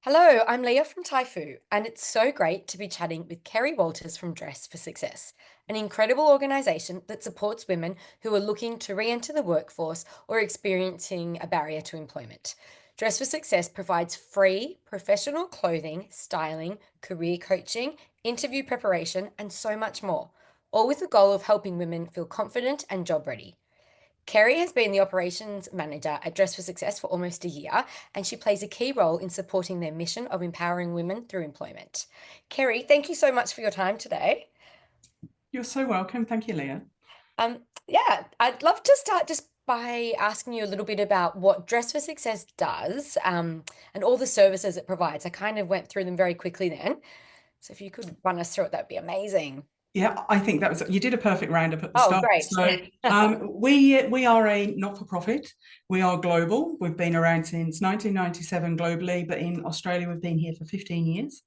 Hello, I'm Leah from TYFU, and it's so great to be chatting with Kerry Walters from Dress for Success, an incredible organisation that supports women who are looking to re enter the workforce or experiencing a barrier to employment. Dress for Success provides free professional clothing, styling, career coaching, interview preparation, and so much more, all with the goal of helping women feel confident and job ready. Kerry has been the operations manager at Dress for Success for almost a year, and she plays a key role in supporting their mission of empowering women through employment. Kerry, thank you so much for your time today. You're so welcome. Thank you, Leah. Yeah, I'd love to start just by asking you a little bit about what Dress for Success does, and all the services it provides. I kind of went through them very quickly then. So if you could run us through it, that'd be amazing. Yeah, I think you did a perfect roundup at the Oh, start. great. So we are a not-for-profit. We are global. We've been around since 1997 globally, but in Australia we've been here for 15 years.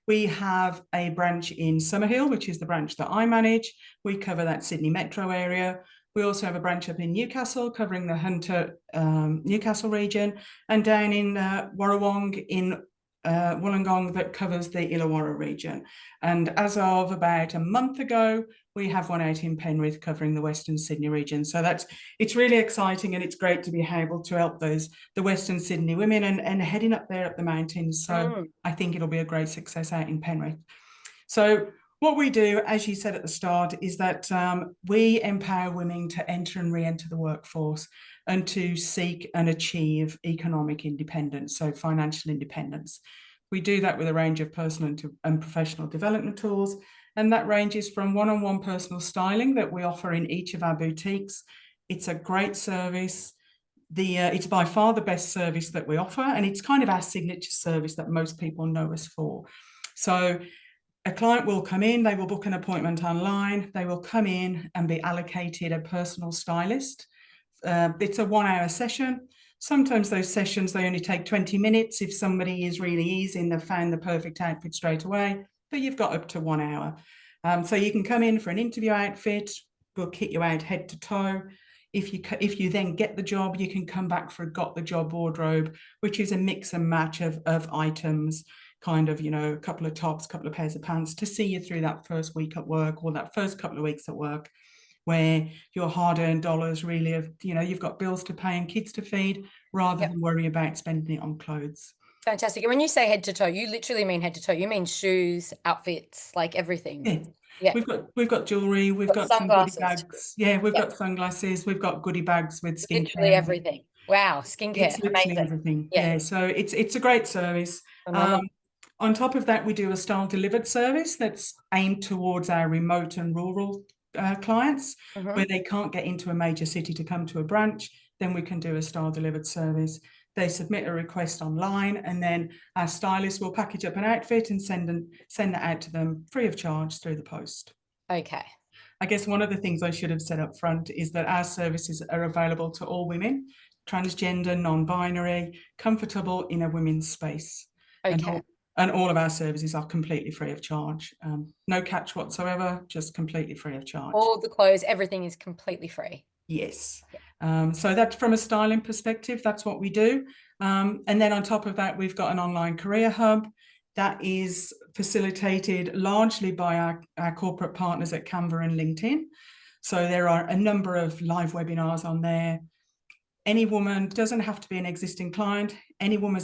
We have a branch in Summerhill, which is the branch that I manage. We cover that Sydney metro area. We also have a branch up in Newcastle, covering the Hunter Newcastle region, and down in Warrawong in Wollongong, that covers the Illawarra region. And as of about a month ago, we have one out in Penrith covering the Western Sydney region. So it's really exciting, and it's great to be able to help the Western Sydney women and heading up there up the mountains. So Mm, I think it'll be a great success out in Penrith. So what we do, as you said at the start, is that we empower women to enter and re-enter the workforce and to seek and achieve economic independence, so financial independence. We do that with a range of personal and professional development tools, and that ranges from one-on-one personal styling that we offer in each of our boutiques. It's a great service. It's by far the best service that we offer, and it's kind of our signature service that most people know us for. So a client will come in, they will book an appointment online, they will come in and be allocated a personal stylist. It's a 1 hour session. Sometimes those sessions, they only take 20 minutes. If somebody is really easy and they've found the perfect outfit straight away, but you've got up to 1 hour. So you can come in for an interview outfit, we'll kit you out head to toe. If you then get the job, you can come back for a got the job wardrobe, which is a mix and match of items, kind of, a couple of tops, a couple of pairs of pants to see you through that first week at work or that first couple of weeks at work, where your hard-earned dollars really have, you've got bills to pay and kids to feed rather yep, than worry about spending it on clothes. fantastic. And when you say head to toe, you literally mean head to toe. You mean shoes, outfits, like everything. Yeah. Yeah, We've got jewelry, we've got got some goodie sunglasses. bags. Yeah, we've Yeah, got sunglasses, we've got goodie bags with literally skincare. everything. Wow, skincare, It's literally amazing. everything. Yeah, Yeah, so it's a great service. Um, phenomenal. on top of that, we do a style delivered service that's aimed towards our remote and rural clients, where Hmm. they can't get into a major city to come to a branch. Then we can do a style delivered service. They submit a request online, and then our stylist will package up an outfit and send that out to them free of charge through the post. Okay, I guess one of the things I should have said up front is that our services are available to all women, transgender, non-binary, comfortable in a women's space. And okay. all of our services are completely free of charge. No catch whatsoever, just completely free of charge. All the clothes, everything is completely free. Yes. So that's from a styling perspective, that's what we do. And then on top of that, we've got an online career hub that is facilitated largely by our corporate partners at Canva and LinkedIn. So there are a number of live webinars on there. Any woman doesn't have to be an existing client. Any woman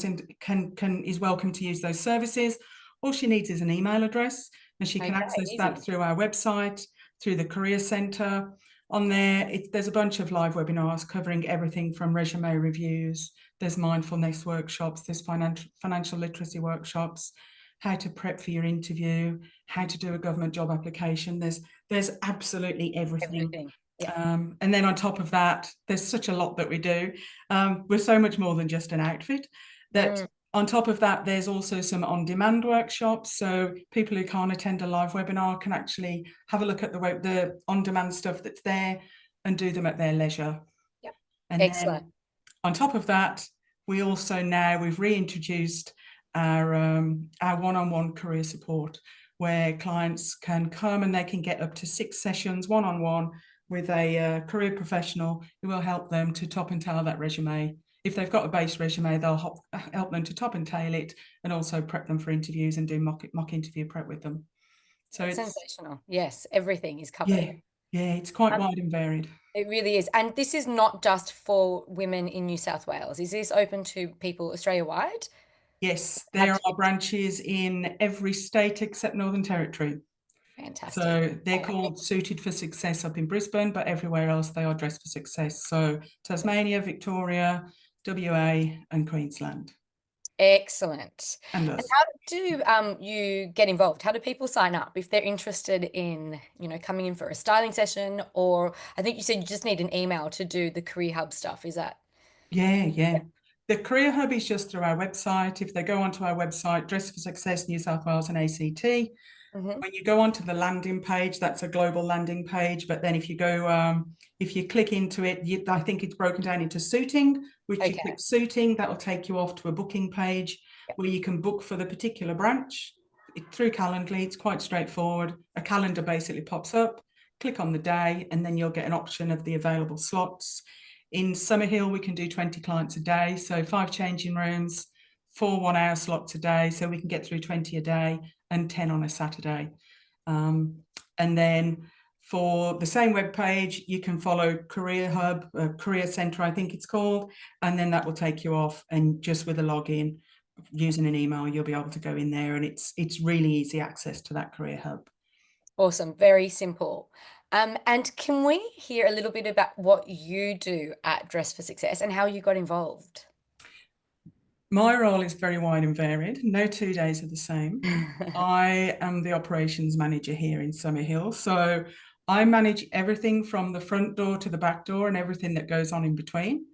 is welcome to use those services. All she needs is an email address, and she can Okay, access that easy. through our website, through the Career Centre. On there, there's a bunch of live webinars covering everything from resume reviews, there's mindfulness workshops, there's financial literacy workshops, how to prep for your interview, how to do a government job application. There's absolutely everything. Everything. Yeah. And then on top of that, there's such a lot that we do. We're so much more than just an outfit. That Mm, on top of that, there's also some on-demand workshops. So people who can't attend a live webinar can actually have a look at the on-demand stuff that's there and do them at their leisure. yeah. And Excellent. then on top of that, we've reintroduced our one-on-one career support, where clients can come and they can get up to 6 sessions one-on-one with a career professional who will help them to top and tail that resume, if they've got a base resume, they'll help them to top and tail it, and also prep them for interviews and do mock interview prep with them. So That's it's, sensational. Yes, everything is covered. yeah, yeah, it's quite Um, wide and varied. it really is. And this is not just for women in New South Wales. Is this open to people Australia-wide? Yes, Have there to are be branches in every state except Northern Territory. fantastic. So they're Okay. called Suited for Success up in Brisbane, but everywhere else they are Dressed for Success. So Tasmania, Victoria, WA, and Queensland, Excellent. and And us. how do you get involved? How do people sign up if they're interested in, coming in for a styling session? Or I think you said you just need an email to do the Career Hub stuff. Is that? Yeah, yeah. The Career Hub is just through our website. If they go onto our website, Dress for Success New South Wales and ACT, Hmm. when you go onto the landing page, that's a global landing page. But then if you click into it, I think it's broken down into suiting, which you Okay. click suiting, that will take you off to a booking page where you can book for the particular branch through Calendly. It's quite straightforward. A calendar basically pops up, click on the day, and then you'll get an option of the available slots. In Summerhill, we can do 20 clients a day, so 5 changing rooms, 4 1 hour slots a day, so we can get through 20 a day and 10 on a Saturday. And then for the same web page, you can follow Career Hub, Career Centre, I think it's called, and then that will take you off. And just with a login, using an email, you'll be able to go in there, and it's really easy access to that Career Hub. Awesome. Very simple. And can we hear a little bit about what you do at Dress for Success and how you got involved? My role is very wide and varied. No 2 days are the same. I am the operations manager here in Summerhill. So I manage everything from the front door to the back door and everything that goes on in between.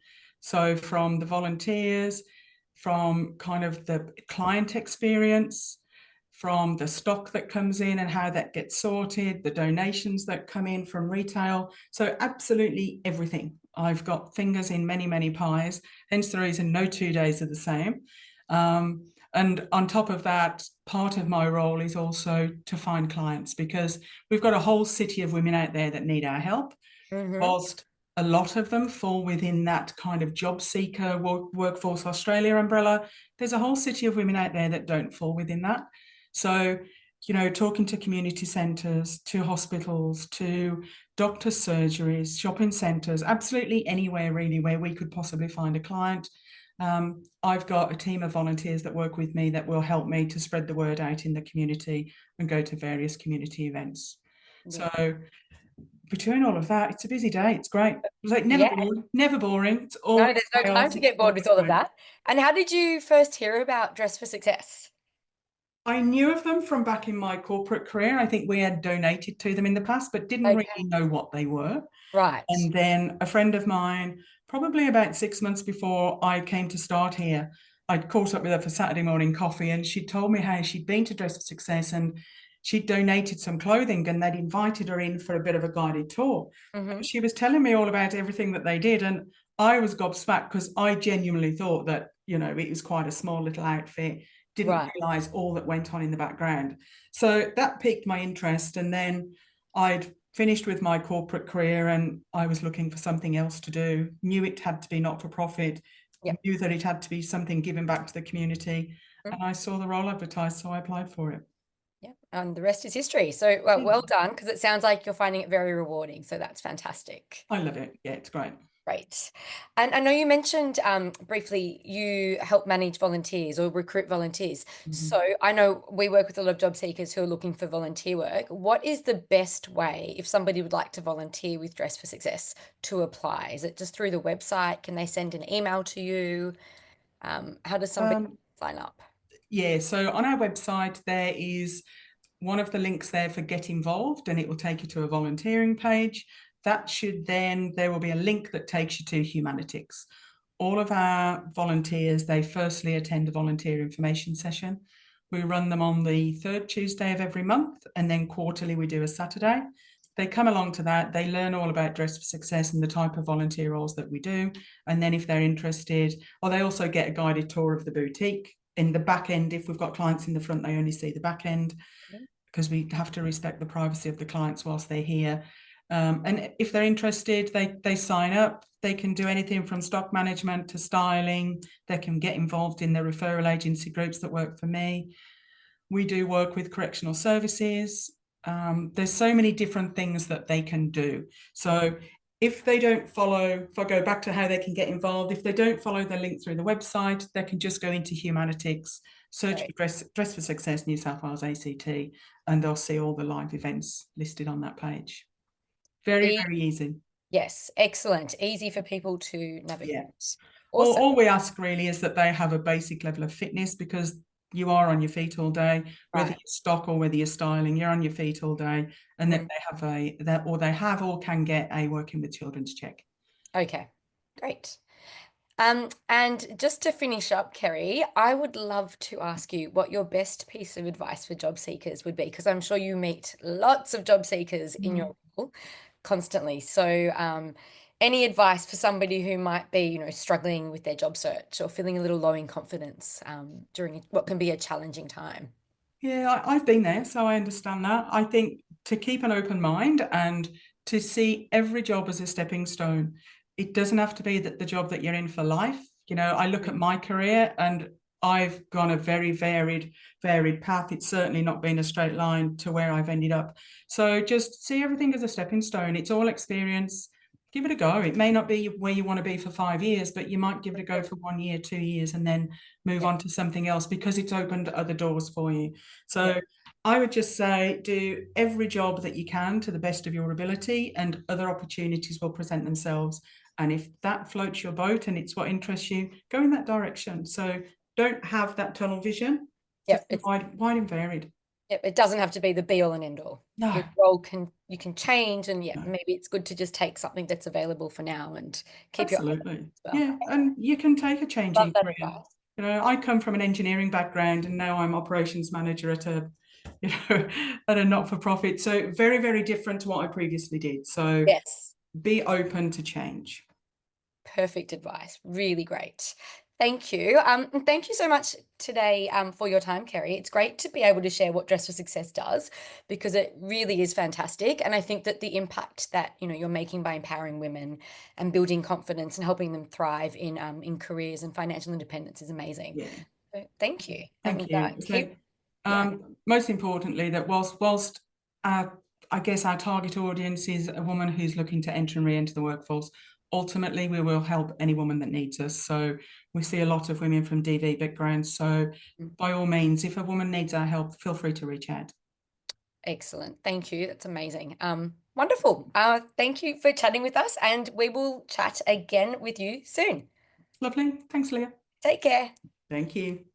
So from the volunteers, from kind of the client experience, from the stock that comes in and how that gets sorted, the donations that come in from retail. So absolutely everything. I've got fingers in many, many pies, hence the reason no 2 days are the same. And on top of that, part of my role is also to find clients, because we've got a whole city of women out there that need our help. Hmm. Whilst a lot of them fall within that kind of job seeker Workforce Australia umbrella, there's a whole city of women out there that don't fall within that. So, talking to community centres, to hospitals, to doctors' surgeries, shopping centres, absolutely anywhere really where we could possibly find a client. I've got a team of volunteers that work with me that will help me to spread the word out in the community and go to various community events. Yeah. So between all of that, it's a busy day. It's great. It's like never Yeah. boring, never boring. It's No, always there's no time chaos. to It's get bored always with all of fun. that. And how did you first hear about Dress for Success? I knew of them from back in my corporate career. I think we had donated to them in the past, but didn't really Okay. know what they were. Right. And then a friend of mine, probably about 6 months before I came to start here, I'd caught up with her for Saturday morning coffee, and she told me how she'd been to Dress for Success and she'd donated some clothing and they'd invited her in for a bit of a guided tour. Hmm. She was telling me all about everything that they did, and I was gobsmacked because I genuinely thought that, it was quite a small little outfit, didn't Right. realize all that went on in the background. So that piqued my interest. And then I'd finished with my corporate career and I was looking for something else to do. Knew it had to be not for profit, Yep. knew that it had to be something giving back to the community. Mm. And I saw the role advertised, so I applied for it. Yep. And the rest is history. So, well done, because it sounds like you're finding it very rewarding. So that's fantastic. I love it. Yeah, it's great. Great. And I know you mentioned briefly you help manage volunteers or recruit volunteers. Mhm. So I know we work with a lot of job seekers who are looking for volunteer work. What is the best way if somebody would like to volunteer with Dress for Success to apply? Is it just through the website? Can they send an email to you? How does somebody Um, sign up? yeah, so on our website, there is one of the links there for get involved, and it will take you to a volunteering page. There will be a link that takes you to Humanitics. All of our volunteers, they firstly attend a volunteer information session. We run them on the third Tuesday of every month, and then quarterly we do a Saturday. They come along to that, they learn all about Dress for Success and the type of volunteer roles that we do. And then if they're interested, or they also get a guided tour of the boutique. In the back end, if we've got clients in the front, they only see the back end because we have to respect the privacy of the clients whilst they're here. And if they're interested, they sign up. They can do anything from stock management to styling. They can get involved in the referral agency groups that work for me. We do work with correctional services. There's so many different things that they can do. So if they don't follow, if I go back to how they can get involved, if they don't follow the link through the website, they can just go into Humanitics, search Great. for Dress for Success New South Wales ACT, and they'll see all the live events listed on that page. Very, E very easy. yes, excellent. Easy for people to Yeah. navigate. Awesome. All we ask really is that they have a basic level of fitness, because you are on your feet all day, whether Right. you're stock or whether you're styling, you're on your feet all day, and that Mm. they have or can get a working with children's check. Okay, great. And just to finish up, Kerry, I would love to ask you what your best piece of advice for job seekers would be, because I'm sure you meet lots of job seekers in your role constantly. So, any advice for somebody who might be, struggling with their job search or feeling a little low in confidence, during what can be a challenging time? Yeah, I've been there, so I understand that. I think to keep an open mind and to see every job as a stepping stone. It doesn't have to be that the job that you're in for life. I look at my career and I've gone a very varied path. It's certainly not been a straight line to where I've ended up. So just see everything as a stepping stone. It's all experience. Give it a go. It may not be where you want to be for 5 years, but you might give it a go for 1 year, 2 years, and then move Yeah, on to something else because it's opened other doors for you. yeah, So I would just say do every job that you can to the best of your ability, and other opportunities will present themselves. And if that floats your boat and it's what interests you, go in that direction. So don't have that tunnel vision, yeah. just be wide and varied. It doesn't have to be the be all and end all. No, Your role you can change, and yeah, no, maybe it's good to just take something that's available for now and keep your eyes open absolutely. as well. Yeah. And you can take a change Love in that career. advice. I come from an engineering background and now I'm operations manager at you know, at a not-for-profit. So very, very different to what I previously did. So Yes, be open to change. perfect advice. Really great. Thank you. And thank you so much today, for your time, Kerry. It's great to be able to share what Dress for Success does, because it really is fantastic. And I think that the impact that you're making by empowering women and building confidence and helping them thrive in careers and financial independence is amazing. Yeah. So thank you, Thank and you. So, yeah, most importantly, that whilst I guess our target audience is a woman who's looking to enter and re-enter the workforce, ultimately we will help any woman that needs us. So we see a lot of women from DV backgrounds. So mm, by all means, if a woman needs our help, feel free to reach out. excellent. Thank you. That's amazing. Wonderful. Thank you for chatting with us, and we will chat again with you soon. Lovely. Thanks, Leah. Take care. Thank you.